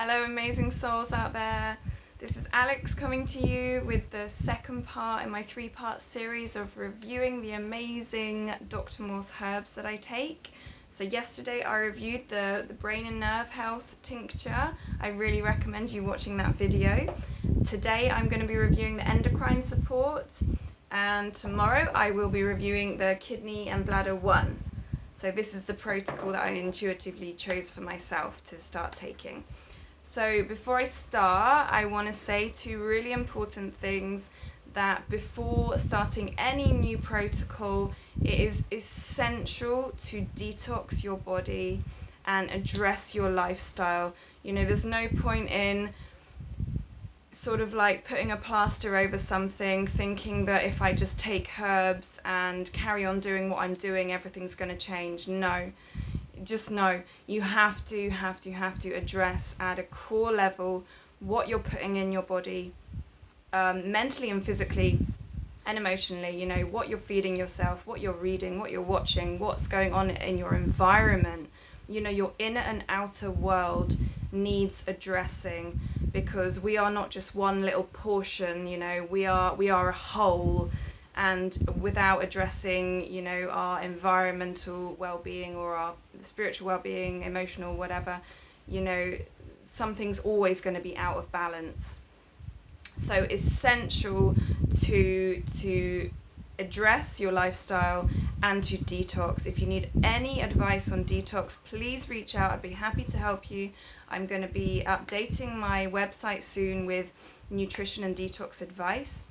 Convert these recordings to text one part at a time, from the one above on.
Hello amazing souls out there. This is Alex coming to you with the second part in my 3-part series of reviewing the amazing Dr. Morse herbs that I take. So yesterday I reviewed the brain and nerve health tincture. I really recommend you watching that video. Today I'm going to be reviewing the endocrine support, and tomorrow I will be reviewing the kidney and bladder 1. So this is the protocol that I intuitively chose for myself to start taking. So before I start, I want to say 2 really important things: that before starting any new protocol, it is essential to detox your body and address your lifestyle. You know, there's no point in sort of like putting a plaster over something, thinking that if I just take herbs and carry on doing what I'm doing, everything's going to change. No. Just know you have to address at a core level what you're putting in your body, mentally and physically and emotionally. You know, what you're feeding yourself, what you're reading, what you're watching, what's going on in your environment. You know, your inner and outer world needs addressing, because we are not just one little portion. You know, we are a whole. And without addressing, you know, our environmental well-being or our spiritual well-being, emotional, whatever, you know, something's always going to be out of balance. So essential to address your lifestyle and to detox. If you need any advice on detox, please reach out. I'd be happy to help you. I'm going to be updating my website soon with nutrition and detox advice.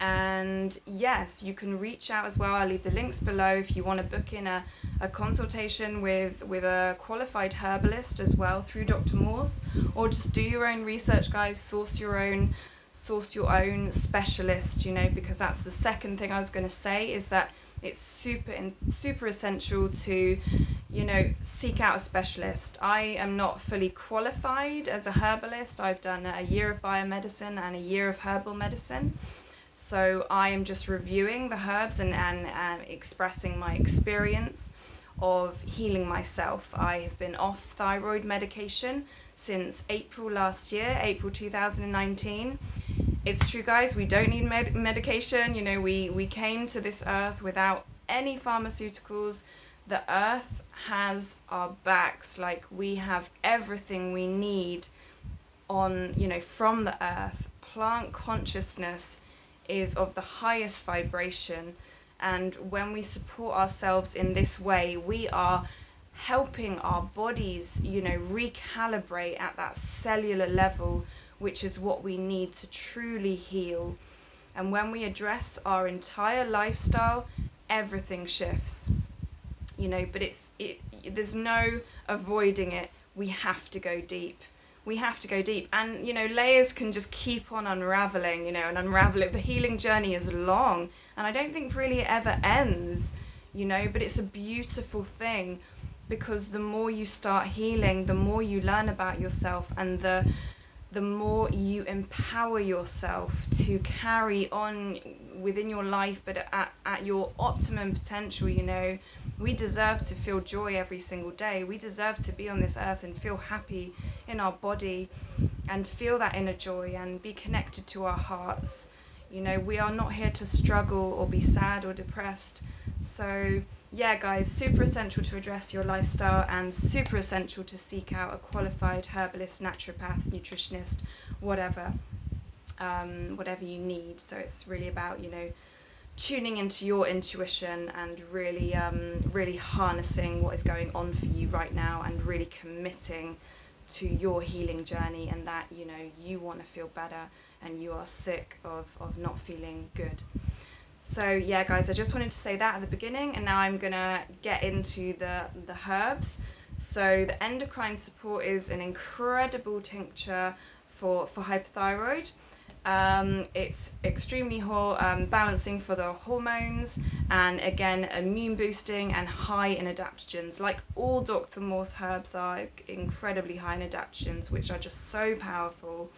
And yes, you can reach out as well. I'll leave the links below if you want to book in a consultation with a qualified herbalist as well through Dr. Morse, or just do your own research, guys. Source your own specialist, you know, because that's the second thing I was going to say, is that it's super essential to, you know, seek out a specialist. I am not fully qualified as a herbalist. I've done a year of biomedicine and a year of herbal medicine. So I am just reviewing the herbs and expressing my experience of healing myself. I have been off thyroid medication since April last year, April 2019. It's true, guys, we don't need medication. You know, we came to this earth without any pharmaceuticals. The earth has our backs. Like, we have everything we need on, you know, from the earth. Plant consciousness is of the highest vibration, and when we support ourselves in this way, we are helping our bodies, you know, recalibrate at that cellular level, which is what we need to truly heal. And when we address our entire lifestyle, everything shifts, you know. But there's no avoiding it. We have to go deep. We have to go deep, and you know, layers can just keep on unraveling, you know, and unraveling. The healing journey is long, and I don't think really it ever ends, you know, but it's a beautiful thing, because the more you start healing, the more you learn about yourself, and the more you empower yourself to carry on within your life, but at your optimum potential. You know, we deserve to feel joy every single day. We deserve to be on this earth and feel happy in our body and feel that inner joy and be connected to our hearts. You know, we are not here to struggle or be sad or depressed. So yeah, guys, super essential to address your lifestyle, and super essential to seek out a qualified herbalist, naturopath, nutritionist, whatever you need. So it's really about, you know, tuning into your intuition and really harnessing what is going on for you right now, and really committing to your healing journey, and that, you know, you want to feel better and you are sick of not feeling good. So yeah, guys, I just wanted to say that at the beginning, and now I'm gonna get into the herbs. So the endocrine support is an incredible tincture for hypothyroid. It's extremely balancing for the hormones, and again, immune boosting and high in adaptogens. Like all Dr. Morse herbs are incredibly high in adaptogens, which are just so powerful.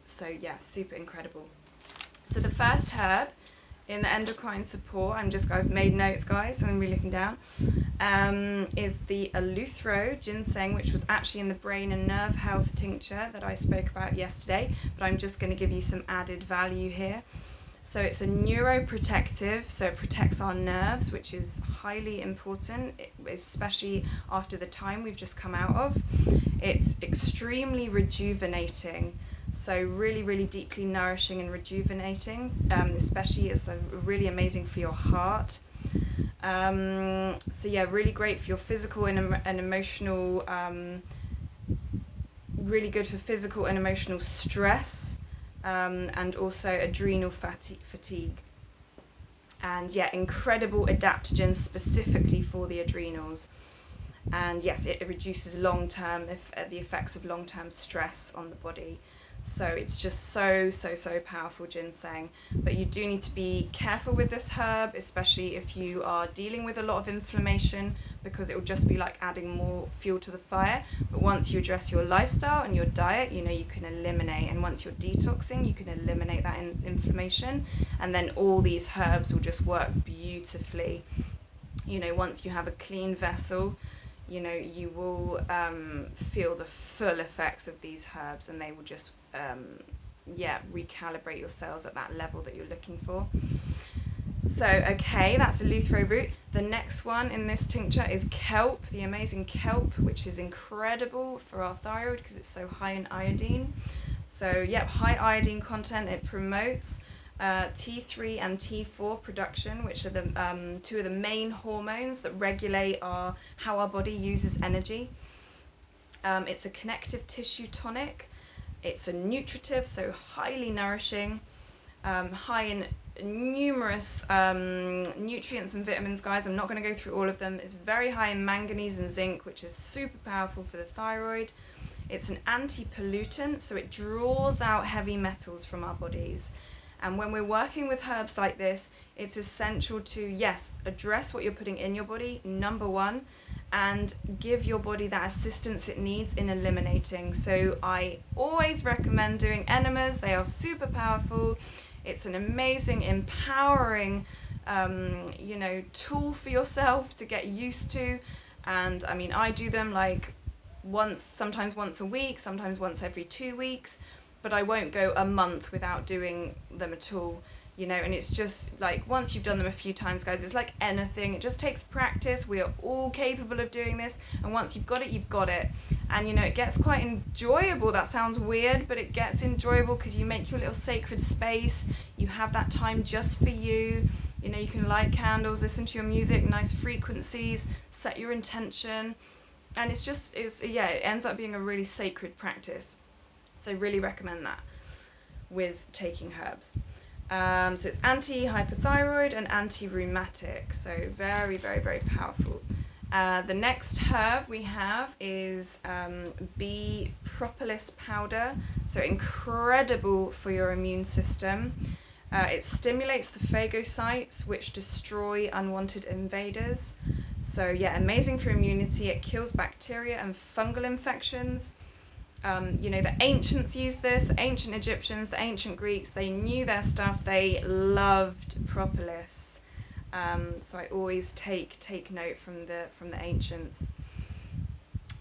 So yeah, super incredible. So the first herb in the endocrine support, I've made notes, guys, and I'm really looking down, is the Eleuthero ginseng, which was actually in the brain and nerve health tincture that I spoke about yesterday, but I'm just going to give you some added value here. So it's a neuroprotective, so it protects our nerves, which is highly important, especially after the time we've just come out of. It's extremely rejuvenating, so really, really deeply nourishing and rejuvenating, especially it's really amazing for your heart. So yeah, really great for your physical and emotional, really good for physical and emotional stress. And also adrenal fatigue. And yeah, incredible adaptogens specifically for the adrenals. And yes, it reduces the effects of long-term stress on the body. So it's just so powerful, ginseng. But you do need to be careful with this herb, especially if you are dealing with a lot of inflammation, because it will just be like adding more fuel to the fire. But once you address your lifestyle and your diet, you can eliminate. And once you're detoxing, you can eliminate that inflammation. And then all these herbs will just work beautifully. Once you have a clean vessel, you will feel the full effects of these herbs, and they will just recalibrate your cells at that level that you're looking for. So okay, that's Eleuthero root. The next one in this tincture is kelp, the amazing kelp, which is incredible for our thyroid because it's so high in iodine. So yep, high iodine content. It promotes T3 and T4 production, which are the two of the main hormones that regulate how our body uses energy. It's a connective tissue tonic. It's a nutritive, so highly nourishing, high in numerous nutrients and vitamins, guys. I'm not going to go through all of them. It's very high in manganese and zinc, which is super powerful for the thyroid. It's an anti-pollutant, so it draws out heavy metals from our bodies. And when we're working with herbs like this, it's essential to, yes, address what you're putting in your body, number one, and give your body that assistance it needs in eliminating. So I always recommend doing enemas. They are super powerful. It's an amazing, empowering, tool for yourself to get used to. And I mean, I do them like sometimes once a week, sometimes once every 2 weeks. But I won't go a month without doing them at all, and it's just like once you've done them a few times, guys, it's like anything. It just takes practice. We are all capable of doing this, and once you've got it, you've got it. And it gets quite enjoyable. That sounds weird, but it gets enjoyable because you make your little sacred space. You have that time just for you. You can light candles, listen to your music, nice frequencies, set your intention, and it ends up being a really sacred practice. So really recommend that with taking herbs. So it's anti-hypothyroid and anti-rheumatic. So very, very, very powerful. The next herb we have is bee propolis powder. So incredible for your immune system. It stimulates the phagocytes, which destroy unwanted invaders. So yeah, amazing for immunity. It kills bacteria and fungal infections. The ancients used this, the ancient Egyptians, the ancient Greeks, they knew their stuff, they loved propolis. So I always take note from the ancients.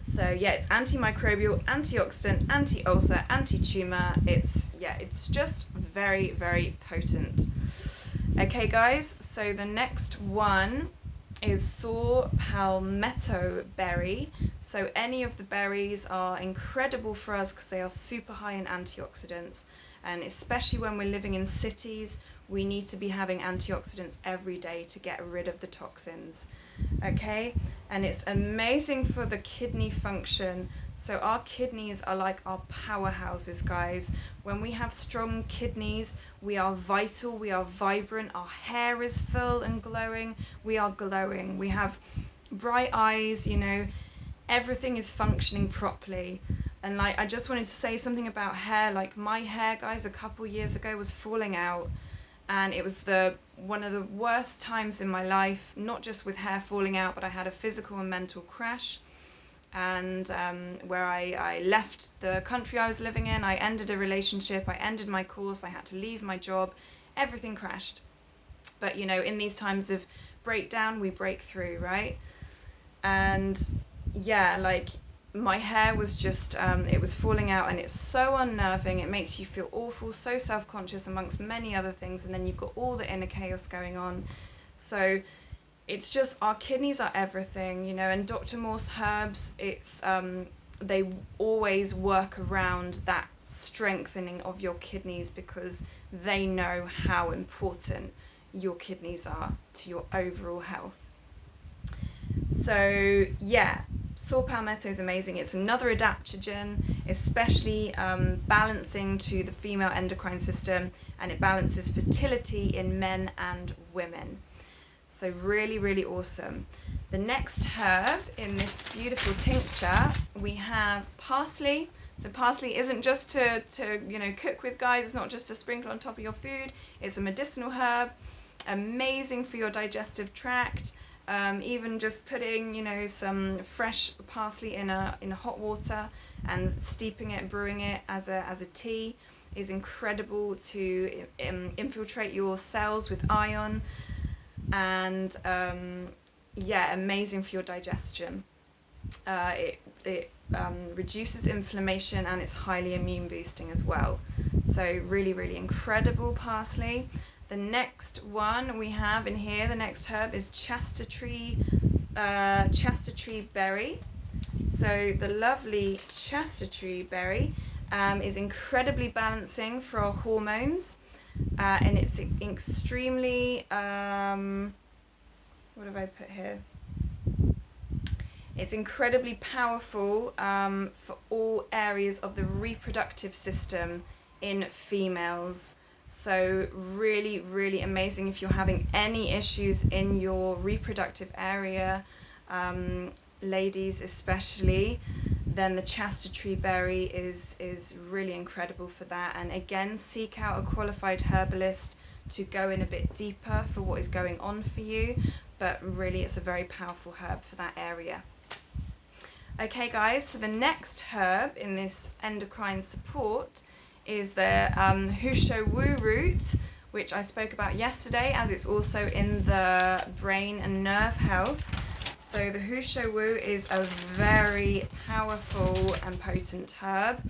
So yeah, it's antimicrobial, antioxidant, anti-ulcer, anti-tumor. It's just very, very potent. Okay, guys, so the next one is saw palmetto berry. So any of the berries are incredible for us because they are super high in antioxidants, and especially when we're living in cities, we need to be having antioxidants every day to get rid of the toxins. Okay, and it's amazing for the kidney function. So our kidneys are like our powerhouses, guys. When we have strong kidneys, we are vital, we are vibrant, our hair is full and glowing, we are glowing, we have bright eyes, everything is functioning properly. And like, I just wanted to say something about hair. Like my hair, guys, a couple years ago was falling out, and it was one of the worst times in my life, not just with hair falling out, but I had a physical and mental crash. And where I left the country I was living in, I ended a relationship, I ended my course, I had to leave my job, everything crashed. But, you know, in these times of breakdown, we break through, right? And yeah, like my hair was just, it was falling out, and it's so unnerving. It makes you feel awful, so self-conscious amongst many other things. And then you've got all the inner chaos going on. So it's just, our kidneys are everything, you know, and Dr. Morse herbs, it's, they always work around that strengthening of your kidneys, because they know how important your kidneys are to your overall health. So yeah, saw palmetto is amazing. It's another adaptogen, especially balancing to the female endocrine system, and it balances fertility in men and women. So really, really awesome. The next herb in this beautiful tincture, we have parsley. So parsley isn't just to you know, cook with, guys. It's not just to sprinkle on top of your food. It's a medicinal herb, amazing for your digestive tract. Even just putting, you know, some fresh parsley in a hot water and steeping it, brewing it as a tea is incredible to infiltrate your cells with iron. And yeah, amazing for your digestion. It reduces inflammation, and it's highly immune boosting as well. So really, really incredible parsley. The next one we have in here, the next herb is Chaste tree berry. So the lovely Chaste tree berry is incredibly balancing for our hormones. And it's extremely, what have I put here? It's incredibly powerful for all areas of the reproductive system in females. So really, really amazing if you're having any issues in your reproductive area, ladies especially, then the Chaste tree berry is really incredible for that. And again, seek out a qualified herbalist to go in a bit deeper for what is going on for you, but really it's a very powerful herb for that area. Okay guys, so the next herb in this endocrine support is the He Shou Wu root, which I spoke about yesterday, as it's also in the brain and nerve health. So the He Shou Wu is a very powerful and potent herb.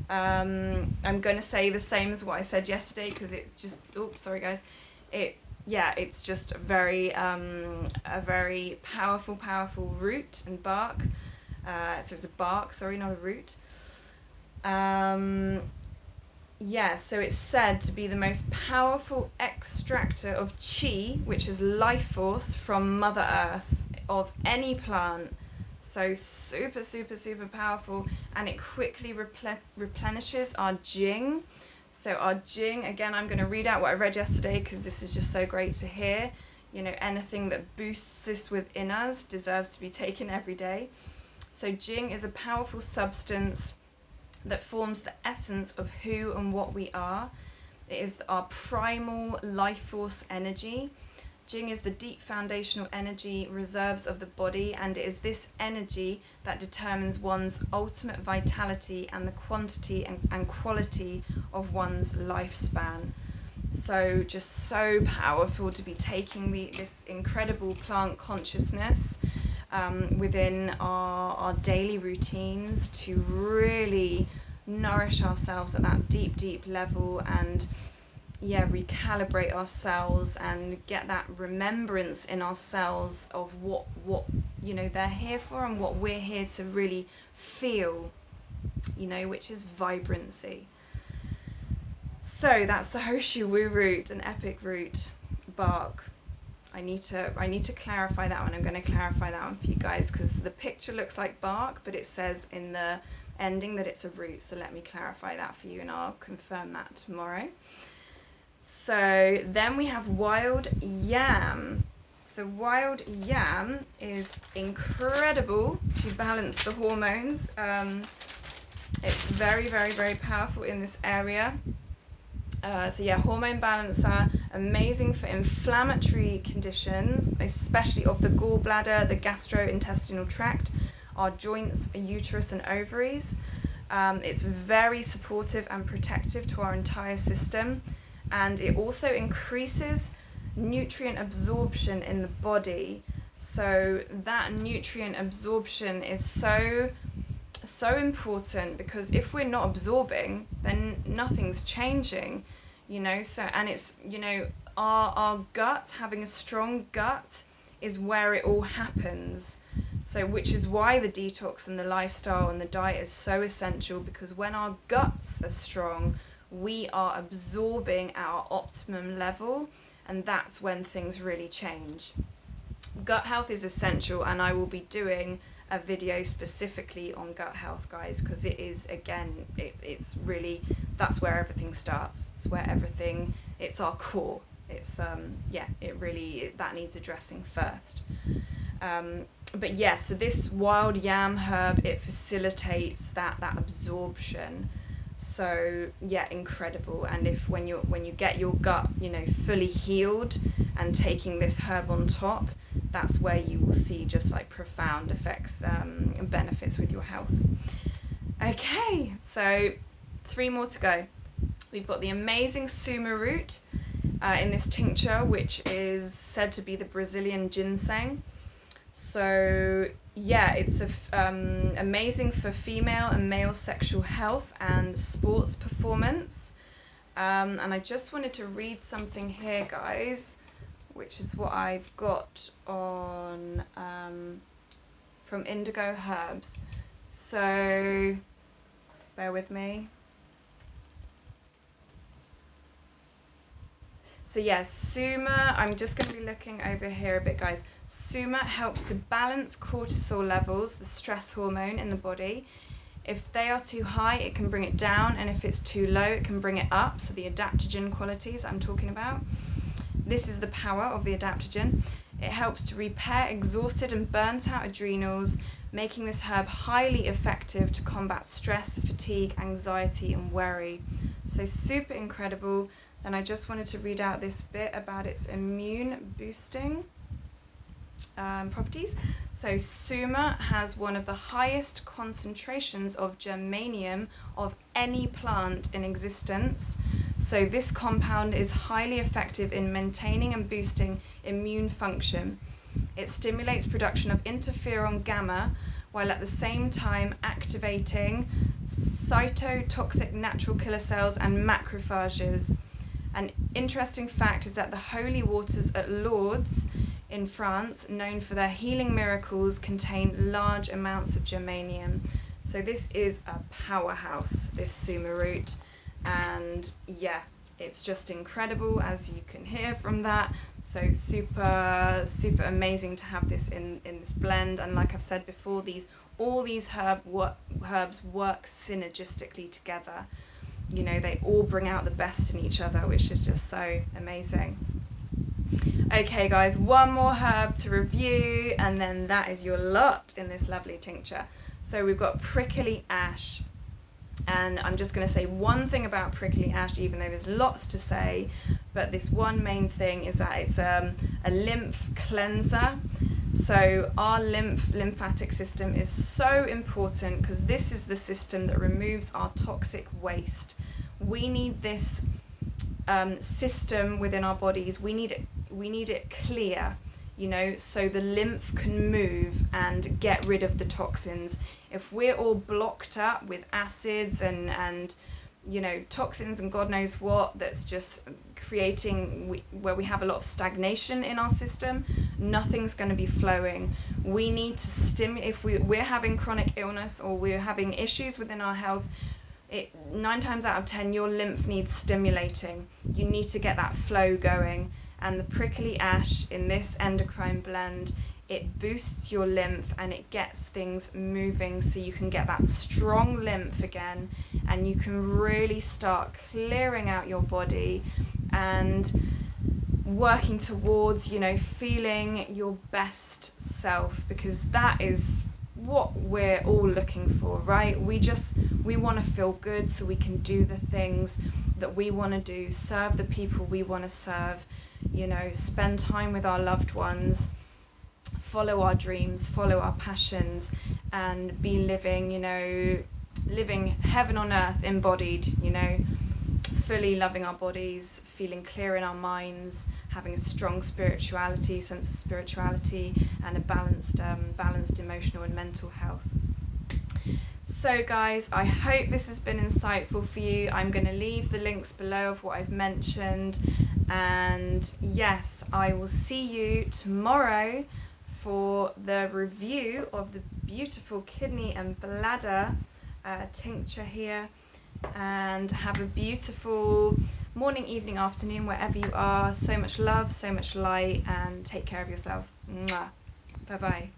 I'm going to say the same as what I said yesterday, because it's just, oops, sorry guys. It's just a very powerful root and bark. So it's a bark, sorry, not a root. So it's said to be the most powerful extractor of chi, which is life force, from Mother Earth, of any plant. So super, super, super powerful, and it quickly replenishes our jing. So our jing, again, I'm going to read out what I read yesterday, because this is just so great to hear. You know, anything that boosts this within us deserves to be taken every day. So jing is a powerful substance that forms the essence of who and what we are. It is our primal life force energy. Jing is the deep foundational energy reserves of the body, and it is this energy that determines one's ultimate vitality and the quantity and quality of one's lifespan. So just so powerful to be taking this incredible plant consciousness within our daily routines to really nourish ourselves at that deep, deep level, and recalibrate ourselves and get that remembrance in ourselves of what you know they're here for, and what we're here to really feel, you know, which is vibrancy. So that's the He Shou Wu root, an epic root bark. I need to clarify that one. I'm going to clarify that one for you guys, because the picture looks like bark, but it says in the ending that it's a root. So let me clarify that for you, and I'll confirm that tomorrow. So then we have wild yam. So wild yam is incredible to balance the hormones. It's very, very, very powerful in this area. Hormone balancer, amazing for inflammatory conditions, especially of the gallbladder, the gastrointestinal tract, our joints, uterus and ovaries. It's very supportive and protective to our entire system, and it also increases nutrient absorption in the body. So that nutrient absorption is so important, because if we're not absorbing, then nothing's changing, you know. So, and it's, you know, our gut, having a strong gut is where it all happens. So, which is why the detox and the lifestyle and the diet is so essential, because when our guts are strong, we are absorbing at our optimum level, and that's when things really change. Gut health is essential, and I will be doing a video specifically on gut health, guys, because it is, again, it's really, that's where everything starts. It's where everything, it's our core. It's yeah, it really, that needs addressing first. But yeah, so this wild yam herb, it facilitates that absorption. So yeah, incredible. And if when you get your gut, you know, fully healed, and taking this herb on top, that's where you will see just like profound effects and benefits with your health. Okay, so 3 more to go. We've got the amazing Suma root in this tincture, which is said to be the Brazilian ginseng. So yeah, it's amazing for female and male sexual health and sports performance. And I just wanted to read something here, guys, which is what I've got on from Indigo Herbs. So bear with me. So yes, Suma, I'm just going to be looking over here a bit, guys. Suma helps to balance cortisol levels, the stress hormone in the body. If they are too high, it can bring it down, and if it's too low, it can bring it up. So the adaptogen qualities I'm talking about. This is the power of the adaptogen. It helps to repair exhausted and burnt out adrenals, making this herb highly effective to combat stress, fatigue, anxiety, and worry. So super incredible. And I just wanted to read out this bit about its immune boosting properties. So Suma has one of the highest concentrations of germanium of any plant in existence. So this compound is highly effective in maintaining and boosting immune function. It stimulates production of interferon gamma, while at the same time activating cytotoxic natural killer cells and macrophages. An interesting fact is that the holy waters at Lourdes in France, known for their healing miracles, contain large amounts of germanium. So this is a powerhouse, this Suma root, and yeah, it's just incredible, as you can hear from that. So super amazing to have this in this blend. And like I've said before, all these herbs work synergistically together. You know, they all bring out the best in each other, which is just so amazing. Okay guys, one more herb to review, and then that is your lot in this lovely tincture. So we've got prickly ash, and I'm just going to say one thing about prickly ash, even though there's lots to say, but this one main thing is that it's a lymph cleanser. So our lymphatic system is so important, because this is the system that removes our toxic waste. We need this system within our bodies. We need it clear, you know, so the lymph can move and get rid of the toxins. If we're all blocked up with acids and you know, toxins and God knows what, that's just creating where we have a lot of stagnation in our system, nothing's going to be flowing. We need to stimulate. If we're having chronic illness or we're having issues within our health, 9 times out of 10 your lymph needs stimulating. You need to get that flow going, and the prickly ash in this endocrine blend, it boosts your lymph and it gets things moving, so you can get that strong lymph again, and you can really start clearing out your body and working towards, you know, feeling your best self, because that is what we're all looking for, right? We want to feel good so we can do the things that we want to do, serve the people we want to serve, you know, spend time with our loved ones, follow our dreams, follow our passions, and be living, you know, living heaven on earth embodied, you know, fully loving our bodies, feeling clear in our minds, having a strong spirituality, sense of spirituality, and a balanced emotional and mental health. So guys, I hope this has been insightful for you. I'm going to leave the links below of what I've mentioned, and yes, I will see you tomorrow for the review of the beautiful kidney and bladder tincture here. And have a beautiful morning, evening, afternoon, wherever you are. So much love, so much light, and take care of yourself. Mwah. Bye bye.